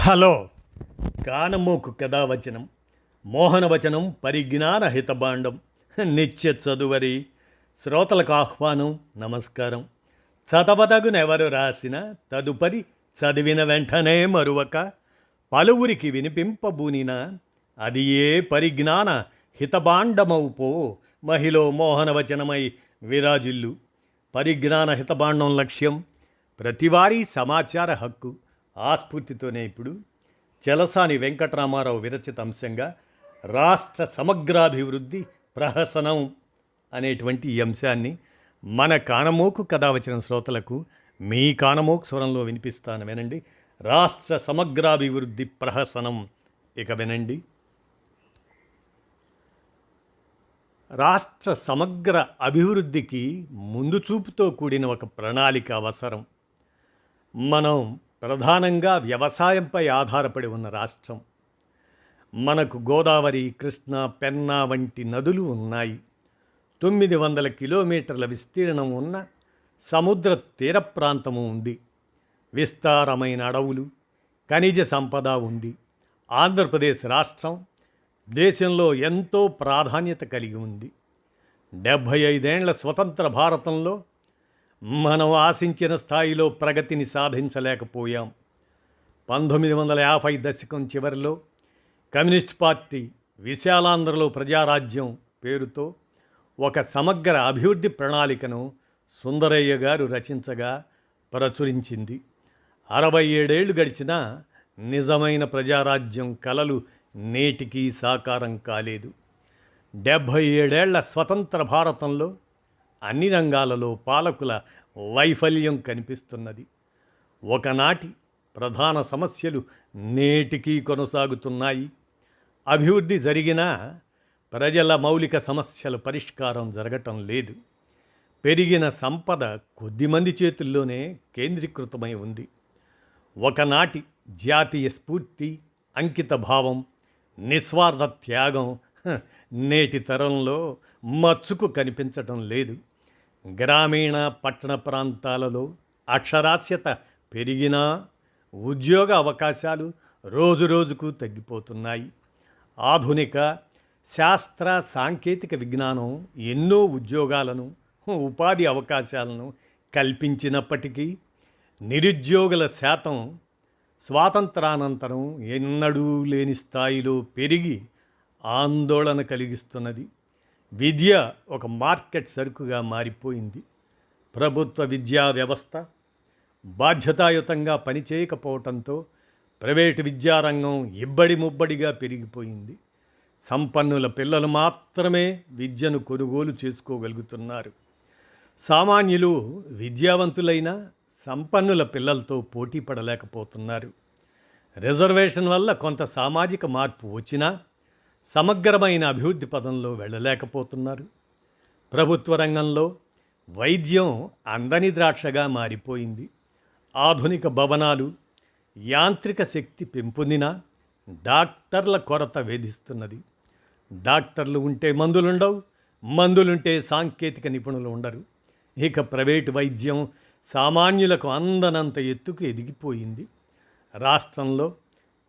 Hello కానమోకు కథావచనం మోహనవచనం పరిజ్ఞాన హితబాండం నిత్య చదువరి శ్రోతలకు ఆహ్వానం నమస్కారం. చదవదగునెవరు రాసిన తదుపరి చదివిన వెంటనే మరువక పలువురికి వినిపింపబూనిన అది ఏ పరిజ్ఞాన హితబాండమౌపో మహిళ మోహనవచనమై విరాజిల్లు. పరిజ్ఞాన హితబాండం లక్ష్యం ప్రతివారీ సమాచార హక్కు. ఆ స్ఫూర్తితోనే ఇప్పుడు చలసాని వెంకటరామారావు విరచిత అంశంగా రాష్ట్ర సమగ్రాభివృద్ధి ప్రహసనం అనేటువంటి ఈ అంశాన్ని మన కానమోకు కథ వచ్చిన శ్రోతలకు మీ కానమోకు స్వరంలో వినిపిస్తాను, వినండి. రాష్ట్ర సమగ్రాభివృద్ధి ప్రహసనం. ఇక వినండి. రాష్ట్ర సమగ్ర అభివృద్ధికి ముందు చూపుతో కూడిన ఒక ప్రణాళిక అవసరం. మనం ప్రధానంగా వ్యవసాయంపై ఆధారపడి ఉన్న రాష్ట్రం. మనకు గోదావరి, కృష్ణా, పెన్నా వంటి నదులు ఉన్నాయి. 900 కిలోమీటర్ల విస్తీర్ణం ఉన్న సముద్ర తీర ప్రాంతము ఉంది. విస్తారమైన అడవులు, ఖనిజ సంపద ఉంది. ఆంధ్రప్రదేశ్ రాష్ట్రం దేశంలో ఎంతో ప్రాధాన్యత కలిగి ఉంది. 75 ఏళ్ల స్వతంత్ర భారతంలో మనం ఆశించిన స్థాయిలో ప్రగతిని సాధించలేకపోయాం. 1950 దశకం చివరిలో కమ్యూనిస్ట్ పార్టీ విశాలాంధ్రలో ప్రజారాజ్యం పేరుతో ఒక సమగ్ర అభివృద్ధి ప్రణాళికను సుందరయ్య గారు రచించగా ప్రచురించింది. 67 ఏళ్లు గడిచినా నిజమైన ప్రజారాజ్యం కలలు నేటికీ సాకారం కాలేదు. 77 ఏళ్ల స్వతంత్ర భారతంలో అన్ని రంగాలలో పాలకుల వైఫల్యం కనిపిస్తున్నది. ఒకనాటి ప్రధాన సమస్యలు నేటికీ కొనసాగుతున్నాయి. అభివృద్ధి జరిగినా ప్రజల మౌలిక సమస్యల పరిష్కారం జరగటం లేదు. పెరిగిన సంపద కొద్దిమంది చేతుల్లోనే కేంద్రీకృతమై ఉంది. ఒకనాటి జాతీయ స్ఫూర్తి, అంకిత భావం, నిస్వార్థ త్యాగం నేటి తరంలో మచ్చుకు కనిపించటం లేదు. గ్రామీణ పట్టణ ప్రాంతాలలో అక్షరాస్యత పెరిగినా ఉద్యోగ అవకాశాలు రోజురోజుకు తగ్గిపోతున్నాయి. ఆధునిక శాస్త్ర సాంకేతిక విజ్ఞానం ఎన్నో ఉద్యోగాలను, ఉపాధి అవకాశాలను కల్పించినప్పటికీ నిరుద్యోగుల శాతం స్వాతంత్రానంతరం ఎన్నడూ లేని స్థాయిలో పెరిగి ఆందోళన కలిగిస్తున్నది. విద్య ఒక మార్కెట్ సరుకుగా మారిపోయింది. ప్రభుత్వ విద్యా వ్యవస్థ బాధ్యతాయుతంగా పనిచేయకపోవడంతో ప్రైవేటు విద్యారంగం ఇబ్బడి ముబ్బడిగా పెరిగిపోయింది. సంపన్నుల పిల్లలు మాత్రమే విద్యను కొనుగోలు చేసుకోగలుగుతున్నారు. సామాన్యులు విద్యావంతులైన సంపన్నుల పిల్లలతో పోటీ పడలేకపోతున్నారు. రిజర్వేషన్ వల్ల కొంత సామాజిక మార్పు వచ్చినా సమగ్రమైన అభివృద్ధి పదంలో వెళ్ళలేకపోతున్నారు. ప్రభుత్వ రంగంలో వైద్యం అందని ద్రాక్షగా మారిపోయింది. ఆధునిక భవనాలు, యాంత్రిక శక్తి పెంపొందిన డాక్టర్ల కొరత వేధిస్తున్నది. డాక్టర్లు ఉంటే మందులుండవు, మందులుంటే సాంకేతిక నిపుణులు ఉండరు. ఇక ప్రైవేటు వైద్యం సామాన్యులకు అందనంత ఎత్తుకు ఎదిగిపోయింది. రాష్ట్రంలో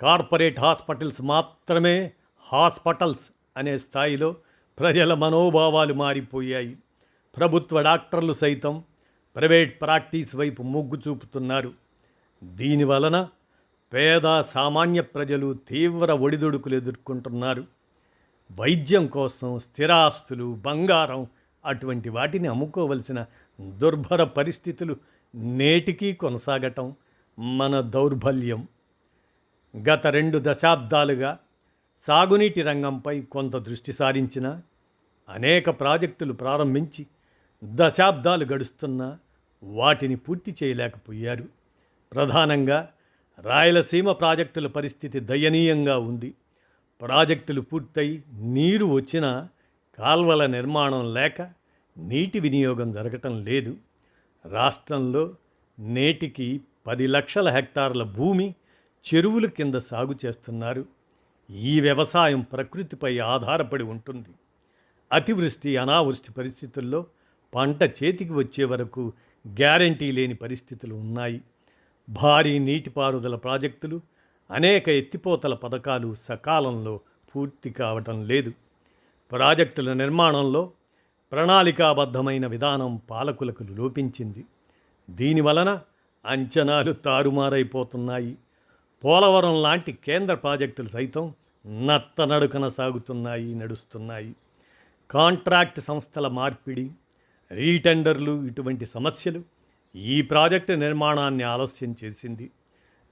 కార్పొరేట్ హాస్పిటల్స్ మాత్రమే హాస్పిటల్స్ అనే స్థాయిలో ప్రజల మనోభావాలు మారిపోయాయి. ప్రభుత్వ డాక్టర్లు సైతం ప్రైవేట్ ప్రాక్టీస్ వైపు మొగ్గు చూపుతున్నారు. దీనివలన పేద సామాన్య ప్రజలు తీవ్ర ఒడిదుడుకులు ఎదుర్కొంటున్నారు. వైద్యం కోసం స్థిరాస్తులు, బంగారం అటువంటి వాటిని అమ్ముకోవలసిన దుర్భర పరిస్థితులు నేటికీ కొనసాగటం మన దౌర్బల్యం. గత 2 దశాబ్దాలుగా సాగునీటి రంగంపై కొంత దృష్టి సారించిన అనేక ప్రాజెక్టులు ప్రారంభించి దశాబ్దాలు గడుస్తున్నా వాటిని పూర్తి చేయలేకపోయారు. ప్రధానంగా రాయలసీమ ప్రాజెక్టుల పరిస్థితి దయనీయంగా ఉంది. ప్రాజెక్టులు పూర్తయి నీరు వచ్చినా కాల్వల నిర్మాణం లేక నీటి వినియోగం జరగటం లేదు. రాష్ట్రంలో నేటికి 10 లక్షల హెక్టార్ల భూమి చెరువుల కింద సాగు చేస్తున్నారు. ఈ వ్యవసాయం ప్రకృతిపై ఆధారపడి ఉంటుంది. అతివృష్టి, అనావృష్టి పరిస్థితుల్లో పంట చేతికి వచ్చే వరకు గ్యారంటీ లేని పరిస్థితులు ఉన్నాయి. భారీ నీటిపారుదల ప్రాజెక్టులు అనేక ఎత్తిపోతల పథకాలు సకాలంలో పూర్తి కావటం లేదు. ప్రాజెక్టుల నిర్మాణంలో ప్రణాళికాబద్ధమైన విధానం పాలకులకు లోపించింది. దీనివలన అంచనాలు తారుమారైపోతున్నాయి. పోలవరం లాంటి కేంద్ర ప్రాజెక్టులు సైతం నత్తనడుకన నడుస్తున్నాయి. కాంట్రాక్ట్ సంస్థల మార్పిడి, రీటెండర్లు ఇటువంటి సమస్యలు ఈ ప్రాజెక్టు నిర్మాణాన్ని ఆలస్యం చేసింది.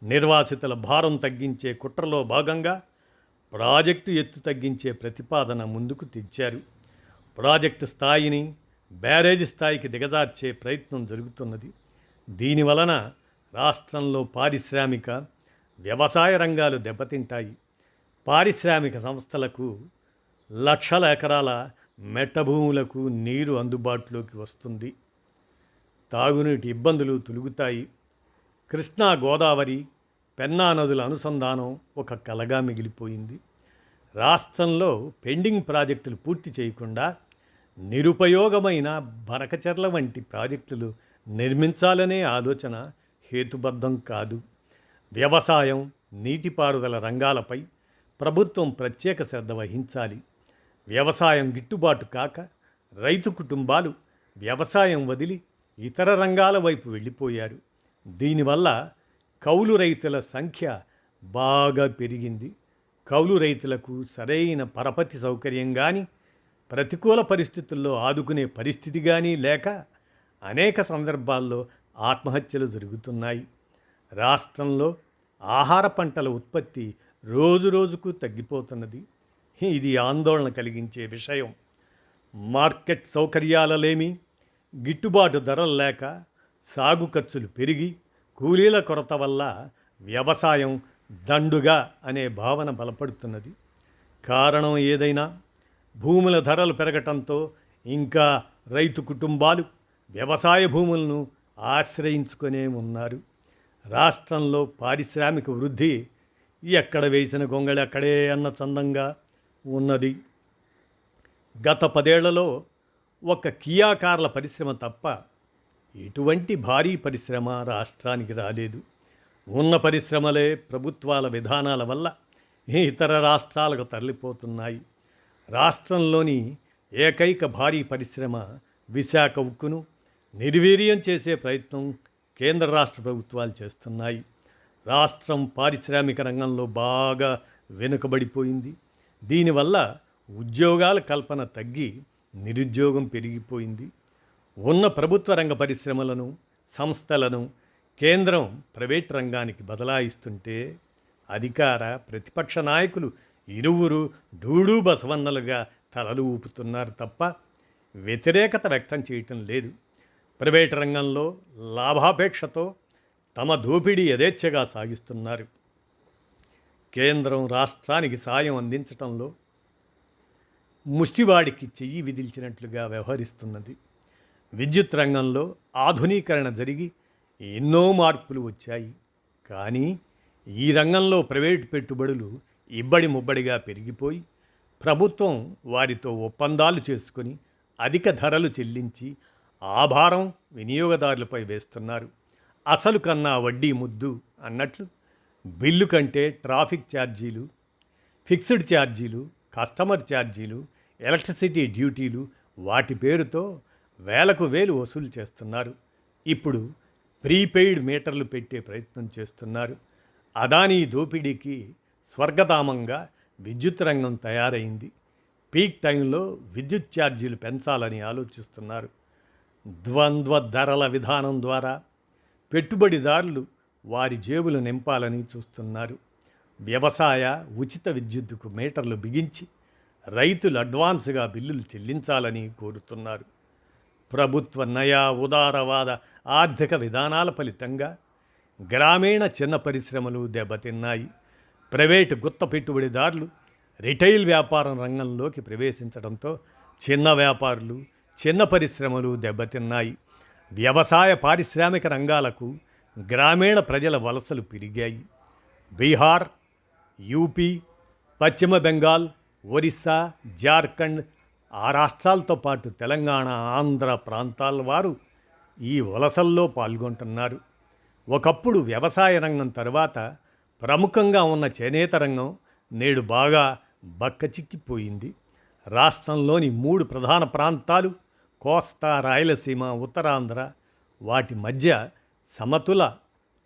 నిర్వాసితుల భారం తగ్గించే కుట్రలో భాగంగా ప్రాజెక్టు ఎత్తు తగ్గించే ప్రతిపాదన ముందుకు తెచ్చారు. ప్రాజెక్టు స్థాయిని బ్యారేజ్ స్థాయికి దిగజార్చే ప్రయత్నం జరుగుతున్నది. దీనివలన రాష్ట్రంలో పారిశ్రామిక, వ్యవసాయ రంగాలు దెబ్బతింటాయి. పారిశ్రామిక సంస్థలకు లక్షల ఎకరాల మెట్ట భూములకు నీరు అందుబాటులోకి వస్తుంది. తాగునీటి ఇబ్బందులు తొలుగుతాయి. కృష్ణా, గోదావరి, పెన్నా నదుల అనుసంధానం ఒక కలగా మిగిలిపోయింది. రాష్ట్రంలో పెండింగ్ ప్రాజెక్టులు పూర్తి చేయకుండా నిరుపయోగమైన బరకచెర్ల వంటి ప్రాజెక్టులు నిర్మించాలనే ఆలోచన హేతుబద్ధం కాదు. వ్యవసాయం, నీటిపారుదల రంగాలపై ప్రభుత్వం ప్రత్యేక శ్రద్ధ వహించాలి. వ్యవసాయం గిట్టుబాటు కాక రైతు కుటుంబాలు వ్యవసాయం వదిలి ఇతర రంగాల వైపు వెళ్ళిపోయారు. దీనివల్ల కౌలు రైతుల సంఖ్య బాగా పెరిగింది. కౌలు రైతులకు సరైన పరపతి సౌకర్యం కానీ, ప్రతికూల పరిస్థితుల్లో ఆదుకునే పరిస్థితి కానీ లేక అనేక సందర్భాల్లో ఆత్మహత్యలు జరుగుతున్నాయి. రాష్ట్రంలో ఆహార పంటల ఉత్పత్తి రోజురోజుకు తగ్గిపోతున్నది. ఇది ఆందోళన కలిగించే విషయం. మార్కెట్ సౌకర్యాలలేమి, గిట్టుబాటు ధరలు లేక సాగు ఖర్చులు పెరిగి కూలీల కొరత వల్ల వ్యవసాయం దండుగా అనే భావన బలపడుతున్నది. కారణం ఏదైనా భూముల ధరలు పెరగటంతో ఇంకా రైతు కుటుంబాలు వ్యవసాయ భూములను ఆశ్రయించుకునే ఉన్నారు. రాష్ట్రంలో పారిశ్రామిక వృద్ధి ఎక్కడ వేసిన గొంగళి అక్కడే అన్న చందంగా ఉన్నది. గత 10 ఏళ్లలో ఒక కియా కార్ల పరిశ్రమ తప్ప ఎటువంటి భారీ పరిశ్రమ రాష్ట్రానికి రాలేదు. ఉన్న పరిశ్రమలే ప్రభుత్వాల విధానాల వల్ల ఇతర రాష్ట్రాలకు తరలిపోతున్నాయి. రాష్ట్రంలోని ఏకైక భారీ పరిశ్రమ విశాఖ ఉక్కును నిర్వీర్యం చేసే ప్రయత్నం కేంద్ర రాష్ట్ర ప్రభుత్వాలు చేస్తున్నాయి. రాష్ట్రం పారిశ్రామిక రంగంలో బాగా వెనుకబడిపోయింది. దీనివల్ల ఉద్యోగాల కల్పన తగ్గి నిరుద్యోగం పెరిగిపోయింది. ఉన్న ప్రభుత్వ రంగ పరిశ్రమలను, సంస్థలను కేంద్రం ప్రైవేట్ రంగానికి బదలాయిస్తుంటే అధికార ప్రతిపక్ష నాయకులు ఇరువురు డూడు బసవన్నలుగా తలలు ఊపుతున్నారు తప్ప వ్యతిరేకత వ్యక్తం చేయటం లేదు. ప్రైవేట్ రంగంలో లాభాపేక్షతో తమ దోపిడీ యథేచ్ఛగా సాగిస్తున్నారు. కేంద్రం రాష్ట్రానికి సాయం అందించటంలో ముష్టివాడికి చెయ్యి విదిల్చినట్లుగా వ్యవహరిస్తున్నది. విద్యుత్ రంగంలో ఆధునీకరణ జరిగి ఎన్నో మార్పులు వచ్చాయి. కానీ ఈ రంగంలో ప్రైవేటు పెట్టుబడులు ఇబ్బడి ముబ్బడిగా పెరిగిపోయి ప్రభుత్వం వారితో ఒప్పందాలు చేసుకొని అధిక ధరలు చెల్లించి ఆ భారం వినియోగదారులపై వేస్తున్నారు. అసలు కన్నా వడ్డీ ముద్దు అన్నట్లు బిల్లు కంటే ట్రాఫిక్ ఛార్జీలు, ఫిక్స్డ్ ఛార్జీలు, కస్టమర్ ఛార్జీలు, ఎలక్ట్రిసిటీ డ్యూటీలు వాటి పేరుతో వేలకు వేలు వసూలు చేస్తున్నారు. ఇప్పుడు ప్రీపెయిడ్ మీటర్లు పెట్టే ప్రయత్నం చేస్తున్నారు. అదానీ దోపిడీకి స్వర్గధామంగా విద్యుత్ రంగం తయారైంది. పీక్ టైంలో విద్యుత్ ఛార్జీలు పెంచాలని ఆలోచిస్తున్నారు. ద్వంద్వ ధరల విధానం ద్వారా పెట్టుబడిదారులు వారి జేబులు నింపాలని చూస్తున్నారు. వ్యవసాయ ఉచిత విద్యుత్తుకు మీటర్లు బిగించి రైతులు అడ్వాన్స్గా బిల్లులు చెల్లించాలని కోరుతున్నారు. ప్రభుత్వ నయా ఉదారవాద ఆర్థిక విధానాల ఫలితంగా గ్రామీణ చిన్న పరిశ్రమలు దెబ్బతిన్నాయి. ప్రైవేటు గుత్త పెట్టుబడిదారులు రిటైల్ వ్యాపారం రంగంలోకి ప్రవేశించడంతో చిన్న వ్యాపారులు, చిన్న పరిశ్రమలు దెబ్బతిన్నాయి. వ్యవసాయ పారిశ్రామిక రంగాలకు గ్రామీణ ప్రజల వలసలు పెరిగాయి. బీహార్, యూపీ, పశ్చిమ బెంగాల్, ఒరిస్సా, జార్ఖండ్ ఆ రాష్ట్రాలతో పాటు తెలంగాణ, ఆంధ్ర ప్రాంతాల వారు ఈ వలసల్లో పాల్గొంటున్నారు. ఒకప్పుడు వ్యవసాయ రంగం తర్వాత ప్రముఖంగా ఉన్న చేనేత రంగం నేడు బాగా బక్కచిక్కిపోయింది. రాష్ట్రంలోని 3 ప్రధాన ప్రాంతాలు కోస్తా, రాయలసీమ, ఉత్తరాంధ్ర, వాటి మధ్య సమతుల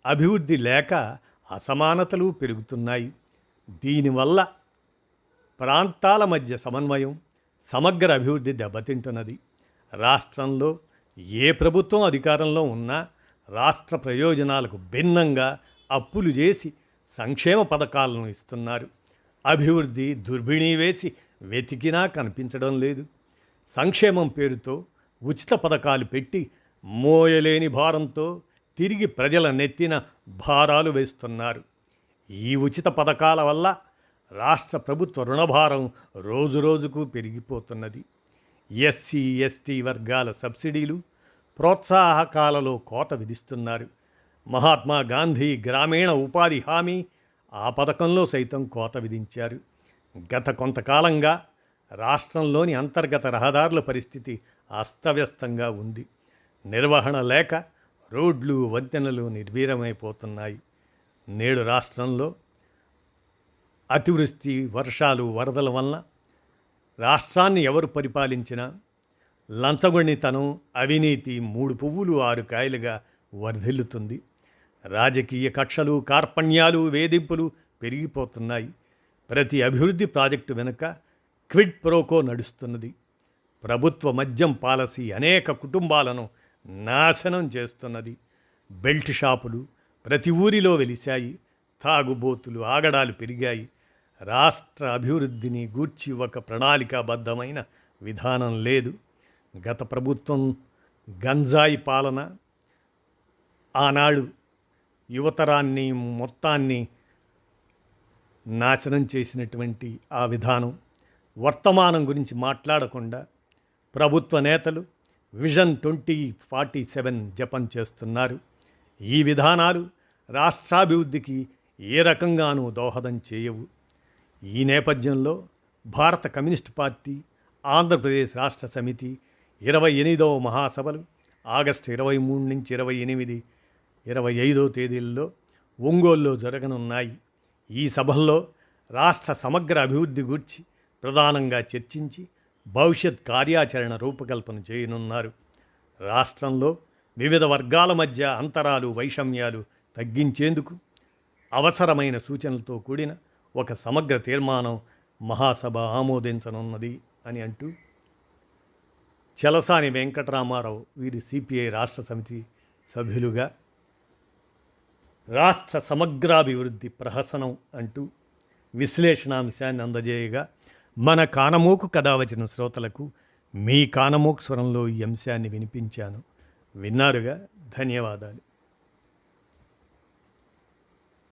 అభివృద్ధి లేక అసమానతలు పెరుగుతున్నాయి. దీనివల్ల ప్రాంతాల మధ్య సమన్వయం, సమగ్ర అభివృద్ధి దెబ్బతింటున్నది. రాష్ట్రంలో ఏ ప్రభుత్వం అధికారంలో ఉన్నా రాష్ట్ర ప్రయోజనాలకు భిన్నంగా అప్పులు చేసి సంక్షేమ పథకాలను ఇస్తున్నారు. అభివృద్ధి దుర్బిణీ వేసి వెతికినా కనిపించడం లేదు. సంక్షేమం పేరుతో ఉచిత పథకాలు పెట్టి మోయలేని భారంతో తిరిగి ప్రజల నెత్తిన భారాలు వేస్తున్నారు. ఈ ఉచిత పథకాల వల్ల రాష్ట్ర ప్రభుత్వ రుణభారం రోజురోజుకు పెరిగిపోతున్నది. ఎస్సీ, ఎస్టీ వర్గాల సబ్సిడీలు, ప్రోత్సాహకాలలో కోత విధిస్తున్నారు. మహాత్మా గాంధీ గ్రామీణ ఉపాధి హామీ ఆ పథకంలో సైతం కోత విధించారు. గత కొంతకాలంగా రాష్ట్రంలోని అంతర్గత రహదారుల పరిస్థితి అస్తవ్యస్తంగా ఉంది. నిర్వహణ లేక రోడ్లు, వంతెనలు నిర్వీర్యమైపోతున్నాయి. నేడు రాష్ట్రంలో అతివృష్టి, వర్షాలు, వరదల వలన రాష్ట్రాన్ని ఎవరు పరిపాలించినా లంచగొణితనం, అవినీతి 3 పువ్వులు 6 కాయలుగా వర్ధిల్లుతుంది. రాజకీయ కక్షలు, కార్పణ్యాలు, వేధింపులు పెరిగిపోతున్నాయి. ప్రతి అభివృద్ధి ప్రాజెక్టు వెనుక క్విడ్ ప్రోకో నడుస్తున్నది. ప్రభుత్వ మద్యం పాలసీ అనేక కుటుంబాలను నాశనం చేస్తున్నది. బెల్ట్ షాపులు ప్రతి ఊరిలో వెలిశాయి. తాగుబోతులు, ఆగడాలు పెరిగాయి. రాష్ట్ర అభివృద్ధిని గూర్చి ఒక ప్రణాళికాబద్ధమైన విధానం లేదు. గత ప్రభుత్వం గంజాయి పాలన ఆనాడు యువతరాన్ని మొత్తాన్ని నాశనం చేసినటువంటి ఆ విధానం వర్తమానం గురించి మాట్లాడకుండా ప్రభుత్వ నేతలు విజన్ 2047 జపం చేస్తున్నారు. ఈ విధానాలు రాష్ట్రాభివృద్ధికి ఏ రకంగానూ దోహదం చేయవు. ఈ నేపథ్యంలో భారత కమ్యూనిస్ట్ పార్టీ, ఆంధ్రప్రదేశ్ రాష్ట్ర సమితి 28వ మహాసభలు ఆగస్టు 23 నుంచి 28, 25 తేదీల్లో ఒంగోలులో జరగనున్నాయి. ఈ సభల్లో రాష్ట్ర సమగ్ర అభివృద్ధి గురించి ప్రధానంగా చర్చించి భవిష్యత్ కార్యాచరణ రూపకల్పన చేయనున్నారు. రాష్ట్రంలో వివిధ వర్గాల మధ్య అంతరాలు, వైషమ్యాలు తగ్గించేందుకు అవసరమైన సూచనలతో కూడిన ఒక సమగ్ర తీర్మానం మహాసభ ఆమోదించనున్నది అని అంటూ చలసాని వెంకటరామారావు వీరి సిపిఐ రాష్ట్ర సమితి సభ్యులుగా రాష్ట్ర సమగ్రాభివృద్ధి ప్రహసనం అంటూ విశ్లేషణాంశాన్ని అందజేయగా మన కానమోకు కథ వచ్చిన శ్రోతలకు మీ కానమోకు స్వరంలో ఈ అంశాన్ని వినిపించాను. విన్నారుగా, ధన్యవాదాలు.